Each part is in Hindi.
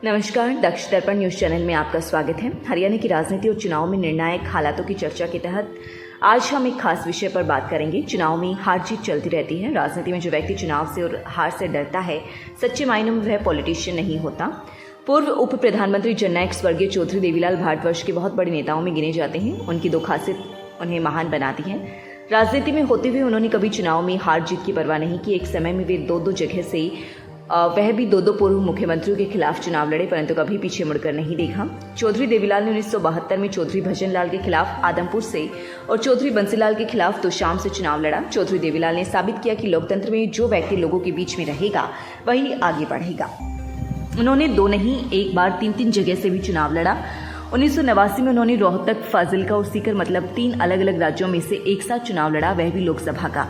नमस्कार, दक्ष दर्पण न्यूज चैनल में आपका स्वागत है। हरियाणा की राजनीति और चुनाव में निर्णायक हालातों की चर्चा के तहत आज हम एक खास विषय पर बात करेंगे। चुनाव में हार जीत चलती रहती है। राजनीति में जो व्यक्ति चुनाव से और हार से डरता है, सच्चे मायनों में वह पॉलिटिशियन नहीं होता। पूर्व उप प्रधानमंत्री जननायक स्वर्गीय चौधरी देवीलाल भारतवर्ष के बहुत बड़े नेताओं में गिने जाते हैं। उनकी दो खासियत उन्हें महान बनाती हैं। राजनीति में होते हुए उन्होंने कभी चुनाव में हार जीत की परवाह नहीं की। एक समय में वे दो जगह से वह भी दो पूर्व मुख्यमंत्रियों के खिलाफ चुनाव लड़े, परंतु कभी पीछे मुड़कर नहीं देखा। चौधरी देवीलाल ने 1972 में चौधरी भजनलाल के खिलाफ आदमपुर से और चौधरी बंसीलाल के खिलाफ तोशाम से चुनाव लड़ा। चौधरी देवीलाल ने साबित किया कि लोकतंत्र में जो व्यक्ति लोगों के बीच में रहेगा वही आगे बढ़ेगा। उन्होंने दो नहीं, एक बार तीन जगह से भी चुनाव लड़ा। 1989 में उन्होंने रोहतक, फाजिलका और सीकर मतलब 3 अलग अलग राज्यों में से एक साथ चुनाव लड़ा, वह भी लोकसभा का।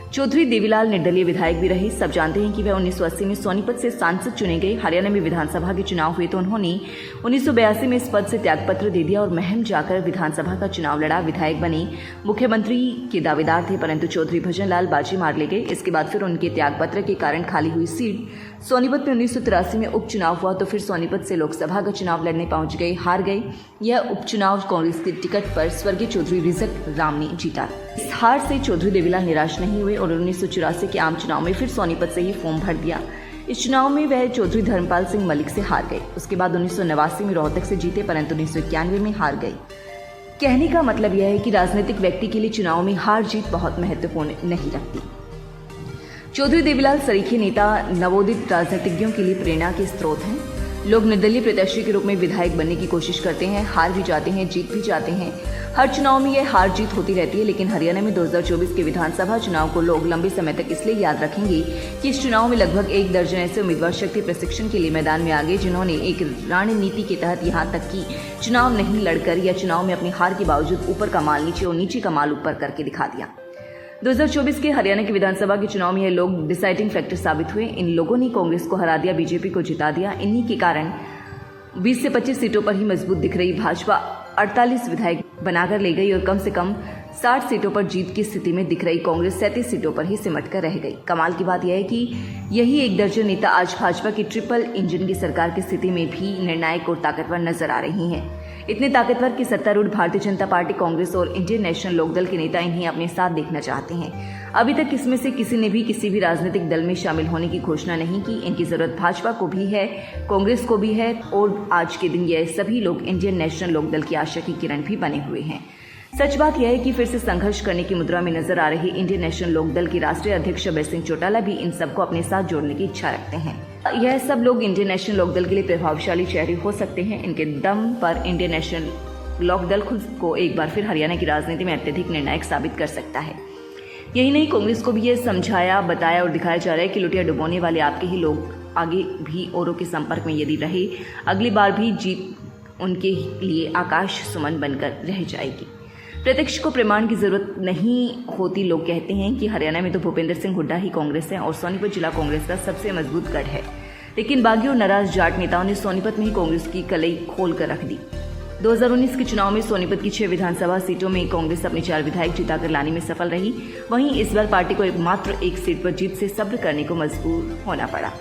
चौधरी देवीलाल निर्दलीय विधायक भी रहे। सब जानते हैं कि वह 1980 में सोनीपत से सांसद चुने गए। हरियाणा में विधानसभा के चुनाव हुए तो उन्होंने 1982 में इस पद से त्यागपत्र दे दिया और महम जाकर विधानसभा का चुनाव लड़ा। विधायक बने, मुख्यमंत्री के दावेदार थे, परंतु चौधरी भजनलाल बाजी मार ले गए। इसके बाद फिर उनके त्यागपत्र के कारण खाली हुई सीट सोनीपत में 1983 में उपचुनाव हुआ तो फिर सोनीपत से लोकसभा का चुनाव लड़ने पहुंच गए, हार गए। यह उपचुनाव कांग्रेस की टिकट पर स्वर्गीय चौधरी रिजक राम ने जीता। इस हार से चौधरी देवीलाल निराश नहीं हुए और 1984 के आम चुनाव में फिर सोनीपत से ही फॉर्म भर दिया। इस चुनाव में वह चौधरी धर्मपाल सिंह मलिक से हार गए। उसके बाद 1989 में रोहतक से जीते, परंतु 1991 में हार गए। कहने का मतलब यह है कि राजनीतिक व्यक्ति के लिए चुनाव में हार जीत बहुत महत्वपूर्ण नहीं रखती। चौधरी देवीलाल सरीखे नेता, नवोदित राजनीतिज्ञों के लिए प्रेरणा के स्रोत हैं। लोग निर्दलीय प्रत्याशी के रूप में विधायक बनने की कोशिश करते हैं, हार भी जाते हैं, जीत भी जाते हैं। हर चुनाव में यह हार जीत होती रहती है, लेकिन हरियाणा में 2024 के विधानसभा चुनाव को लोग लंबे समय तक इसलिए याद रखेंगे कि इस चुनाव में लगभग 1 दर्जन ऐसे उम्मीदवार शक्ति प्रशिक्षण के लिए मैदान में आ गए, जिन्होंने एक रणनीति के तहत यहाँ तक कि चुनाव नहीं लड़कर या चुनाव में अपनी हार के बावजूद ऊपर का माल नीचे और नीचे का माल ऊपर करके दिखा दिया। 2024 के हरियाणा के विधानसभा के चुनाव में ये लोग डिसाइडिंग फैक्टर साबित हुए। इन लोगों ने कांग्रेस को हरा दिया, बीजेपी को जिता दिया। इन्हीं के कारण 20 से 25 सीटों पर ही मजबूत दिख रही भाजपा 48 विधायक बनाकर ले गई और कम से कम 60 सीटों पर जीत की स्थिति में दिख रही कांग्रेस 37 सीटों पर ही सिमट कर रह गई। कमाल की बात यह है कि यही 1 दर्जन नेता आज भाजपा की ट्रिपल इंजन की सरकार की स्थिति में भी निर्णायक और ताकतवर नजर आ रही हैं। इतने ताकतवर कि सत्तारूढ़ भारतीय जनता पार्टी, कांग्रेस और इंडियन नेशनल लोकदल के नेता इन्हें अपने साथ देखना चाहते हैं। अभी तक इसमें से किसी ने भी किसी भी राजनीतिक दल में शामिल होने की घोषणा नहीं की। इनकी जरूरत भाजपा को भी है, कांग्रेस को भी है और आज के दिन यह सभी लोग इंडियन नेशनल लोकदल की आशा की किरण भी बने हुए हैं। सच बात यह है कि फिर से संघर्ष करने की मुद्रा में नजर आ रही इंडियन नेशनल लोकदल के राष्ट्रीय अध्यक्ष अभय सिंह चौटाला भी इन सबको अपने साथ जोड़ने की इच्छा रखते हैं। यह सब लोग इंडियन नेशनल लोकदल के लिए प्रभावशाली चेहरे हो सकते हैं। इनके दम पर इंडियन नेशनल लोकदल खुद को एक बार फिर हरियाणा की राजनीति में अत्यधिक निर्णायक साबित कर सकता है। यही नहीं, कांग्रेस को भी यह समझाया, बताया और दिखाया जा रहा है कि लुटिया डुबोने वाले आपके ही लोग आगे भी औरों के संपर्क में यदि रहे, अगली बार भी जीत उनके लिए आकाश सुमन बनकर रह जाएगी। प्रत्यक्ष को प्रमाण की जरूरत नहीं होती। लोग कहते हैं कि हरियाणा में तो भूपेंद्र सिंह हुड्डा ही कांग्रेस है और सोनीपत जिला कांग्रेस का सबसे मजबूत गढ़ है, लेकिन बागी और नाराज जाट नेताओं ने सोनीपत में ही कांग्रेस की कलई खोल कर रख दी। 2019 के चुनाव में सोनीपत की 6 विधानसभा सीटों में कांग्रेस अपने 4 विधायक जिताकर लाने में सफल रही। वहीं इस बार पार्टी को मात्र 1 सीट पर जीत से सब्र करने को मजबूर होना पड़ा।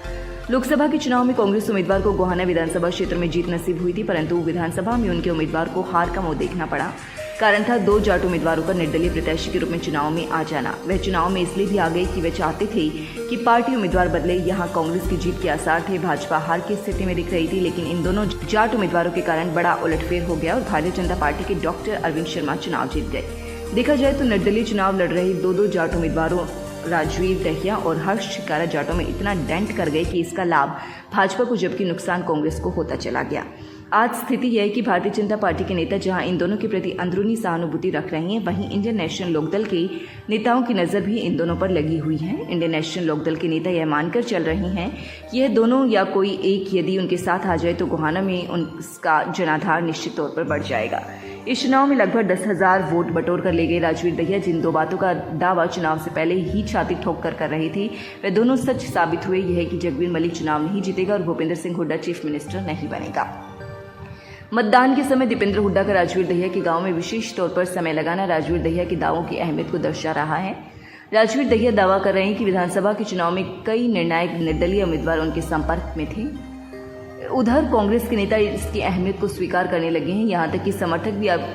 लोकसभा के चुनाव में कांग्रेस उम्मीदवार को गोहाना विधानसभा क्षेत्र में जीत नसीब हुई थी, परंतु विधानसभा में उनके उम्मीदवार को हार का मुंह देखना पड़ा। कारण था 2 जाट उम्मीदवारों का निर्दलीय प्रत्याशी के रूप में चुनाव में आ जाना। वह चुनाव में इसलिए भी आ गए कि वे चाहते थे कि पार्टी उम्मीदवार बदले। यहाँ कांग्रेस की जीत के आसार थे, भाजपा हार की स्थिति में दिख रही थी, लेकिन इन दोनों जाट उम्मीदवारों के कारण बड़ा उलटफेर हो गया और भारतीय जनता पार्टी के डॉक्टर अरविंद शर्मा चुनाव जीत गए। देखा जाए तो निर्दलीय चुनाव लड़ रहे 2 जाट उम्मीदवारों राजवीर दहिया और हर्ष शिकारा जाटों में इतना डेंट कर गए कि इसका लाभ भाजपा को जबकि नुकसान कांग्रेस को होता चला गया। आज स्थिति यह है कि भारतीय जनता पार्टी के नेता जहां इन दोनों के प्रति अंदरूनी सहानुभूति रख रहे हैं, वहीं इंडियन नेशनल लोकदल के नेताओं की नजर भी इन दोनों पर लगी हुई है। इंडियन नेशनल लोकदल के नेता यह मानकर चल रहे हैं कि यह दोनों या कोई एक यदि उनके साथ आ जाए तो गोहाना में उनका जनाधार निश्चित तौर पर बढ़ जाएगा। इस चुनाव में लगभग 10,000 वोट बटोर कर ले गए राजवीर दहिया, जिन 2 बातों का दावा चुनाव से पहले ही छाती ठोक कर रही थी, वे दोनों सच साबित हुए। यह है कि जगबीर मलिक चुनाव नहीं जीतेगा और भूपेंद्र सिंह हुड्डा चीफ मिनिस्टर नहीं बनेगा। मतदान के समय दीपेंद्र हुड्डा का राजवीर दहिया के गांव में विशेष तौर पर समय लगाना राजवीर दहिया के दावों की अहमियत को दर्शा रहा है। राजवीर दहिया दावा कर रहे हैं कि विधानसभा के चुनाव में कई निर्णायक निर्दलीय उम्मीदवार उनके संपर्क में थे। उधर कांग्रेस के नेता इसकी अहमियत को स्वीकार करने लगे हैं। यहाँ तक कि समर्थक भी अब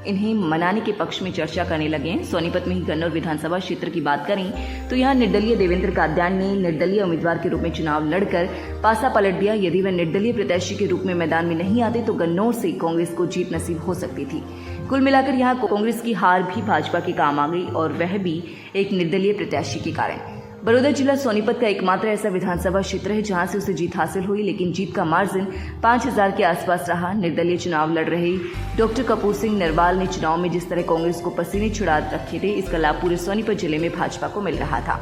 इन्हें मनाने के पक्ष में चर्चा करने लगे हैं। सोनीपत में ही गन्नौर विधानसभा क्षेत्र की बात करें तो यहाँ निर्दलीय देवेंद्र कादयान ने निर्दलीय उम्मीदवार के रूप में चुनाव लड़कर पासा पलट दिया। यदि वह निर्दलीय प्रत्याशी के रूप में मैदान में नहीं आते तो गन्नौर से कांग्रेस को जीत नसीब हो सकती थी। कुल मिलाकर यहाँ कांग्रेस की हार भी भाजपा के काम आ गई, और वह भी एक निर्दलीय प्रत्याशी के कारण। बड़ौदा जिला सोनीपत का एकमात्र ऐसा विधानसभा क्षेत्र है जहां से उसे जीत हासिल हुई, लेकिन जीत का मार्जिन 5000 के आसपास रहा। निर्दलीय चुनाव लड़ रहे डॉक्टर कपूर सिंह नरवाल ने चुनाव में जिस तरह कांग्रेस को पसीने छुड़ा रखे थे, इसका लाभ पूरे सोनीपत जिले में भाजपा को मिल रहा था।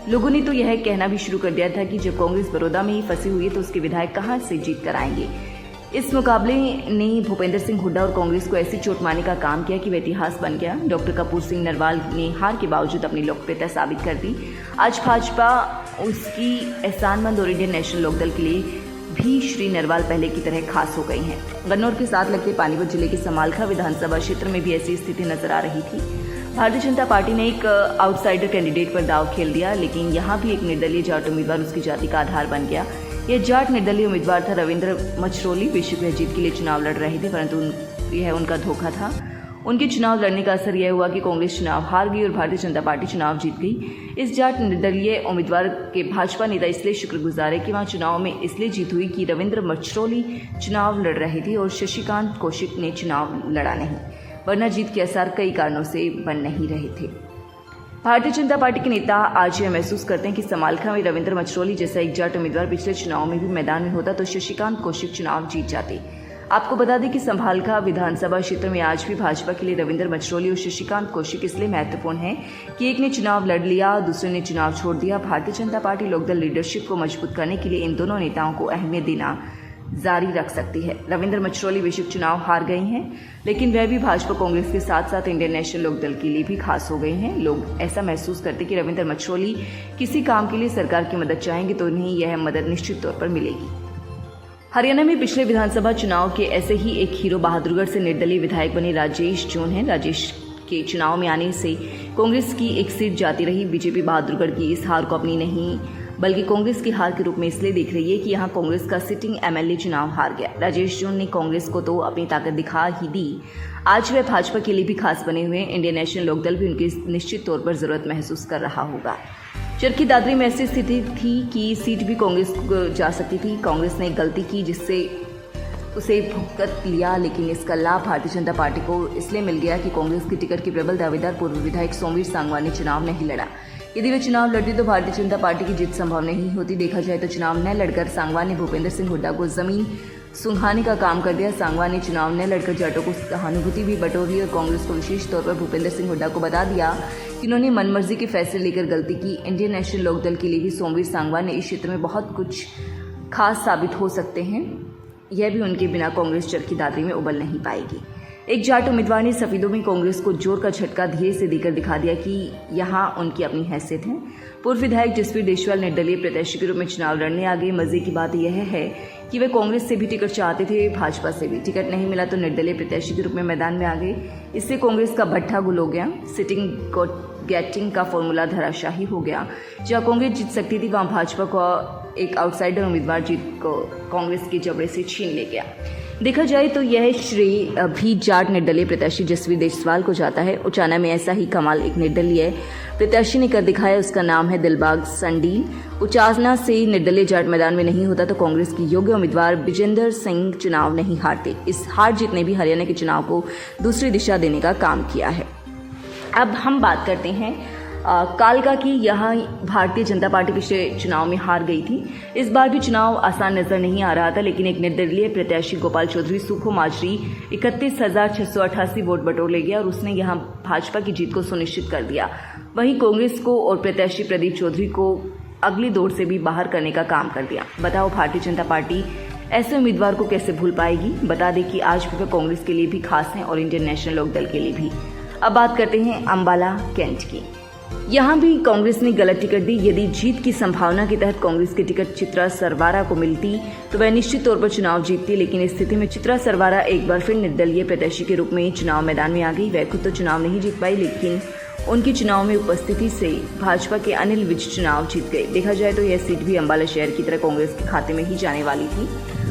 लोगों ने तो यह कहना भी शुरू कर दिया था कि जब कांग्रेस बड़ौदा में ही फंसी हुई है तो उसके विधायक कहां से जीत कर आएंगे। इस मुकाबले ने भूपेंद्र सिंह हुड्डा और कांग्रेस को ऐसी चोट मारने का काम किया कि वह इतिहास बन गया। डॉक्टर कपूर सिंह नरवाल ने हार के बावजूद अपनी लोकप्रियता साबित कर दी। आज भाजपा उसकी एहसानमंद और इंडियन नेशनल लोकदल के लिए भी श्री नरवाल पहले की तरह खास हो गई हैं। गन्नौर के साथ लगते पानीपत जिले के समालखा विधानसभा क्षेत्र में भी ऐसी स्थिति नजर आ रही थी। भारतीय जनता पार्टी ने एक आउटसाइडर कैंडिडेट पर दाव खेल दिया, लेकिन यहाँ भी एक निर्दलीय जाट उम्मीदवार उसकी जाति का आधार बन गया। यह जाट निर्दलीय उम्मीदवार था रविंद्र मछरोली। बेशक वह जीत के लिए चुनाव लड़ रहे थे, परंतु यह उनका धोखा था। उनके चुनाव लड़ने का असर यह हुआ कि कांग्रेस चुनाव हार गई और भारतीय जनता पार्टी चुनाव जीत गई। इस जाट निर्दलीय उम्मीदवार के भाजपा नेता इसलिए शुक्रगुजार है कि वहां चुनाव में इसलिए जीत हुई कि रविंद्र मछरोली चुनाव लड़ रहे थे और शशिकांत कौशिक ने चुनाव लड़ा नहीं, वरना जीत के असर कई कारणों से बन नहीं रहे थे। भारतीय जनता पार्टी के नेता आज यह महसूस करते हैं कि समालखा में रविंद्र मछरोली जैसा एक जाट उम्मीदवार पिछले चुनाव में भी मैदान में होता तो शशिकांत कौशिक चुनाव जीत जाते। आपको बता दें कि समालखा विधानसभा क्षेत्र में आज भी भाजपा के लिए रविंद्र मछरोली और शशिकांत कौशिक इसलिए महत्वपूर्ण है कि एक ने चुनाव लड़ लिया, दूसरे ने चुनाव छोड़ दिया। भारतीय जनता पार्टी लोकदल लीडरशिप को मजबूत करने के लिए इन दोनों नेताओं को अहमियत देना जारी रख सकती है। रविंद्र मछरोली बेशक चुनाव हार गए हैं, लेकिन वह भी भाजपा कांग्रेस के साथ साथ इंडियन नेशनल लोकदल के लिए भी खास हो गए हैं। लोग ऐसा महसूस करते कि रविंद्र मछरोली किसी काम के लिए सरकार की मदद चाहेंगे तो उन्हें यह मदद निश्चित तौर पर मिलेगी। हरियाणा में पिछले विधानसभा चुनाव के ऐसे ही एक हीरो बहादुरगढ़ से निर्दलीय विधायक बने राजेश जोन हैं। राजेश के चुनाव में आने से कांग्रेस की एक सीट जाती रही। बीजेपी बहादुरगढ़ की इस हार को अपनी नहीं बल्कि कांग्रेस की हार के रूप में इसलिए देख रही है कि यहां कांग्रेस का सिटिंग एमएलए चुनाव हार गया। राजेश जोन ने कांग्रेस को तो अपनी ताकत दिखा ही दी, आज वह भाजपा के लिए भी खास बने हुए। इंडियन नेशनल लोकदल भी उनकी निश्चित तौर पर जरूरत महसूस कर रहा होगा। चरखी दादरी में ऐसी स्थिति थी कि सीट भी कांग्रेस को जा सकती थी। कांग्रेस ने गलती की जिससे उसे भुगत लिया, लेकिन इसका लाभ भारतीय जनता पार्टी को इसलिए मिल गया कि कांग्रेस की टिकट के प्रबल दावेदार पूर्व विधायक सोमवीर सांगवान ने चुनाव नहीं लड़ा। यदि वे चुनाव लड़ती तो भारतीय जनता पार्टी की जीत संभव नहीं होती। देखा जाए तो चुनाव न लड़कर सांगवान ने भूपेंद्र सिंह हुड्डा को जमीन सुंघाने का काम कर दिया। सांगवान ने चुनाव न लड़कर जाटों को सहानुभूति भी बटोरी और कांग्रेस को विशेष तौर पर भूपेंद्र सिंह हुड्डा को बता दिया कि उन्होंने मनमर्जी के फैसले लेकर गलती की। इंडियन नेशनल लोकदल के लिए भी सोमवीर सांगवान ने इस क्षेत्र में बहुत कुछ खास साबित हो सकते हैं। यह भी उनके बिना कांग्रेस चरखी दादरी में उबल नहीं पाएगी। एक जाट उम्मीदवार ने सफेदों में कांग्रेस को जोर का झटका धीरे से देकर दिखा दिया कि यहाँ उनकी अपनी हैसियत है। पूर्व विधायक जसवीर देशवाल निर्दलीय प्रत्याशी के रूप में चुनाव लड़ने आ गए। मजे की बात यह है कि वे कांग्रेस से भी टिकट चाहते थे, भाजपा से भी। टिकट नहीं मिला तो निर्दलीय प्रत्याशी के रूप में मैदान में आ गए। इससे कांग्रेस का भट्ठा गुल हो गया। सिटिंग गेटिंग का फॉर्मूला धराशाही हो गया। जहाँ कांग्रेस जीत सकती थी वहाँ भाजपा को एक आउटसाइडर उम्मीदवार जीत को कांग्रेस के जबड़े से छीन ले गया। देखा जाए तो यह श्रेय भी जाट निर्दलीय प्रत्याशी जसवीर देशवाल को जाता है। उचाना में ऐसा ही कमाल एक निर्दलीय प्रत्याशी ने कर दिखाया। उसका नाम है दिलबाग संडील। उचाना से निर्दलीय जाट मैदान में नहीं होता तो कांग्रेस की योग्य उम्मीदवार विजेंद्र सिंह चुनाव नहीं हारते। इस हार जीत ने भी हरियाणा के चुनाव को दूसरी दिशा देने का काम किया है। अब हम बात करते हैं कालका की। यहाँ भारतीय जनता पार्टी पिछले चुनाव में हार गई थी। इस बार भी चुनाव आसान नजर नहीं आ रहा था, लेकिन एक निर्दलीय प्रत्याशी गोपाल चौधरी सुखो माजरी 31,688 वोट बटोर ले गया और उसने यहाँ भाजपा की जीत को सुनिश्चित कर दिया। वहीं कांग्रेस को और प्रत्याशी प्रदीप चौधरी को अगली दौड़ से भी बाहर करने का काम कर दिया। बताओ भारतीय जनता पार्टी ऐसे उम्मीदवार को कैसे भूल पाएगी। बता दें कि आज भी वे कांग्रेस के लिए भी खास हैं और इंडियन नेशनल लोकदल के लिए भी। अब बात करते हैं अंबाला कैंट की। यहाँ भी कांग्रेस ने गलत टिकट दी। यदि जीत की संभावना के तहत कांग्रेस की टिकट चित्रा सरवारा को मिलती तो वह निश्चित तौर पर चुनाव जीतती, लेकिन इस स्थिति में चित्रा सरवारा एक बार फिर निर्दलीय प्रत्याशी के रूप में चुनाव मैदान में आ गई। वह खुद तो चुनाव नहीं जीत पाई, लेकिन उनकी चुनाव में उपस्थिति से भाजपा के अनिल विज चुनाव जीत गए। देखा जाए तो यह सीट भी अंबाला शहर की तरह कांग्रेस के खाते में ही जाने वाली थी।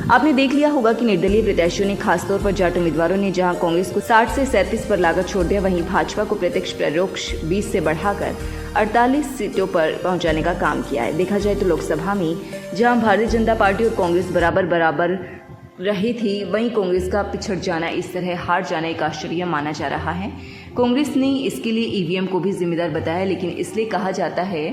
आपने देख लिया होगा कि निर्दलीय प्रत्याशियों ने खासतौर पर जाट उम्मीदवारों ने जहां कांग्रेस को 60 से 37 पर लाकर छोड़ दिया, वहीं भाजपा को प्रत्यक्ष परोक्ष 20 से बढ़ाकर 48 सीटों पर पहुंचाने का काम किया है। देखा जाए तो लोकसभा में जहां भारतीय जनता पार्टी और कांग्रेस बराबर रही थी, वहीं कांग्रेस का पिछड़ जाना, इस तरह हार जाना एक आश्चर्य माना जा रहा है। कांग्रेस ने इसके लिए ईवीएम को भी जिम्मेदार बताया, लेकिन इसलिए कहा जाता है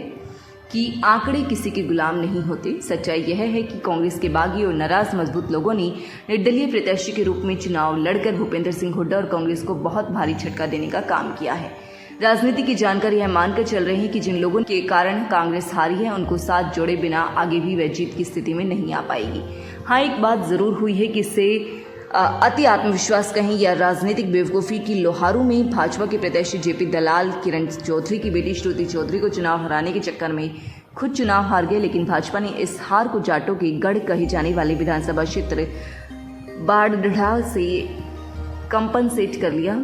कि आंकड़े किसी के गुलाम नहीं होते। सच्चाई यह है कि कांग्रेस के बागी और नाराज मजबूत लोगों ने निर्दलीय प्रत्याशी के रूप में चुनाव लड़कर भूपेंद्र सिंह हुड्डा और कांग्रेस को बहुत भारी झटका देने का काम किया है। राजनीति की जानकार यह मानकर चल रहे हैं कि जिन लोगों के कारण कांग्रेस हारी है, उनको साथ जोड़े बिना आगे भी वह जीत की स्थिति में नहीं आ पाएगी। हाँ, एक बात जरूर हुई है कि इससे अति आत्मविश्वास कहें या राजनीतिक बेवकूफ़ी की लोहारू में भाजपा के प्रत्याशी जेपी दलाल किरण चौधरी की बेटी श्रुति चौधरी को चुनाव हराने के चक्कर में खुद चुनाव हार गए, लेकिन भाजपा ने इस हार को जाटों के गढ़ कहे जाने वाले विधानसभा क्षेत्र बाढ़ से कंपनसेट कर लिया।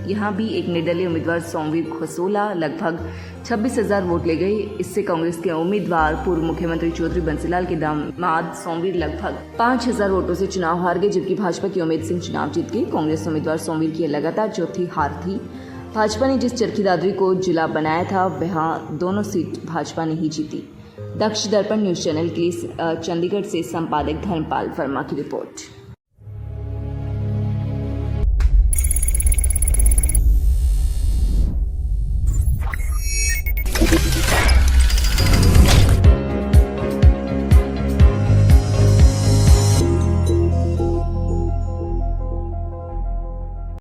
यहाँ भी एक निर्दलीय उम्मीदवार सोमवीर खसोला लगभग 26,000 वोट ले गए। इससे कांग्रेस के उम्मीदवार पूर्व मुख्यमंत्री चौधरी बंसीलाल के दामाद सोमवीर लगभग 5,000 वोटों से चुनाव हार गए, जबकि भाजपा की उम्मीद सिंह चुनाव जीत गई। कांग्रेस उम्मीदवार सोमवीर की लगातार चौथी हार थी। भाजपा ने जिस चरखी दादरी को जिला बनाया था, वहाँ दोनों सीट भाजपा ने ही जीती। दक्ष दर्पण न्यूज चैनल के लिए चंडीगढ़ से संपादक धर्मपाल वर्मा की रिपोर्ट।